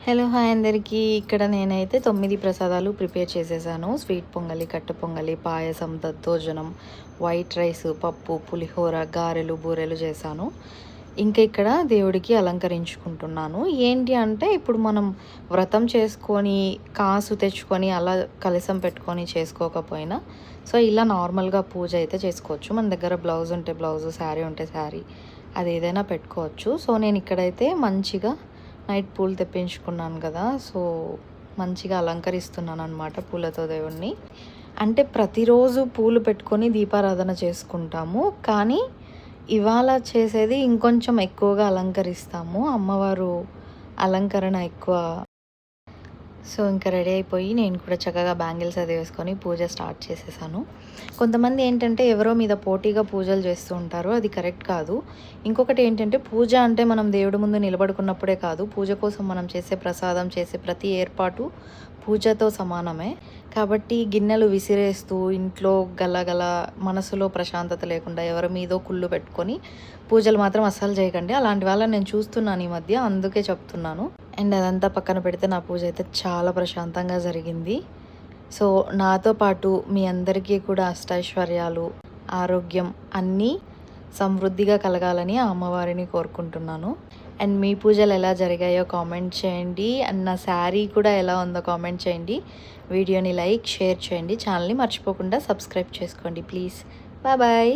Hello hi అందరికీ. ఇక్కడ నేనైతే 9 ప్రసాదాలు ప్రిపేర్ చేసేసాను. స్వీట్ పొంగలి, కట్ట పొంగలి, పాయసం, దద్దోజనం, వైట్ రైస్, పప్పు, పులిహోర, గారెలు, బూరెలు చేశాను. ఇంకా ఇక్కడ దేవుడికి అలంకరించుకుంటున్నాను. ఏంటి అంటే ఇప్పుడు మనం వ్రతం చేసుకొని కాసు తెచ్చుకొని అలా కలశం పెట్టుకొని చేసుకోకపోయినా సో ఇలా నార్మల్గా పూజ అయితే చేసుకోవచ్చు. మన దగ్గర బ్లౌజ్ ఉంటే బ్లౌజు, శారీ ఉంటే శారీ, అది ఏదైనా పెట్టుకోవచ్చు. సో నేను ఇక్కడైతే మంచిగా నైట్ పూలు తెప్పించుకున్నాను కదా, సో మంచిగా అలంకరిస్తున్నాను అనమాట పూలతో దేవుణ్ణి. అంటే ప్రతిరోజు పూలు పెట్టుకొని దీపారాధన చేసుకుంటాము, కానీ ఇవాళ చేసేది ఇంకొంచెం ఎక్కువగా అలంకరిస్తాము. అమ్మవారు అలంకరణ ఎక్కువ. సో ఇంకా రెడీ అయిపోయి నేను కూడా చక్కగా బ్యాంగిల్స్ అది వేసుకొని పూజ స్టార్ట్ చేసేసాను. కొంతమంది ఏంటంటే ఎవరో మీద పోటీగా పూజలు చేస్తూ ఉంటారు, అది కరెక్ట్ కాదు. ఇంకొకటి ఏంటంటే పూజ అంటే మనం దేవుడి ముందు నిలబడుకున్నప్పుడే కాదు, పూజ కోసం మనం చేసే ప్రసాదం, చేసే ప్రతి ఏర్పాటు పూజతో సమానమే. కాబట్టి గిన్నెలు విసిరేస్తూ ఇంట్లో గలగల మనసులో ప్రశాంతత లేకుండా ఎవరి మీదో కుళ్ళు పెట్టుకొని పూజలు మాత్రం అస్సలు చేయకండి. అలాంటి వాళ్ళని నేను చూస్తున్నాను ఈ మధ్య, అందుకే చెప్తున్నాను. అండ్ అదంతా పక్కన పెడితే నా పూజ అయితే చాలా ప్రశాంతంగా జరిగింది. సో నాతో పాటు మీ అందరికీ కూడా అష్టైశ్వర్యాలు, ఆరోగ్యం అన్నీ సమృద్ధిగా కలగాలని ఆ అమ్మవారిని కోరుకుంటున్నాను. అండ్ మీ పూజలు ఎలా జరిగాయో కామెంట్ చేయండి. అండ్ నా శారీ కూడా ఎలా ఉందో కామెంట్ చేయండి. వీడియోని లైక్, షేర్ చేయండి. ఛానల్ని మర్చిపోకుండా సబ్స్క్రైబ్ చేసుకోండి ప్లీజ్. Bye bye.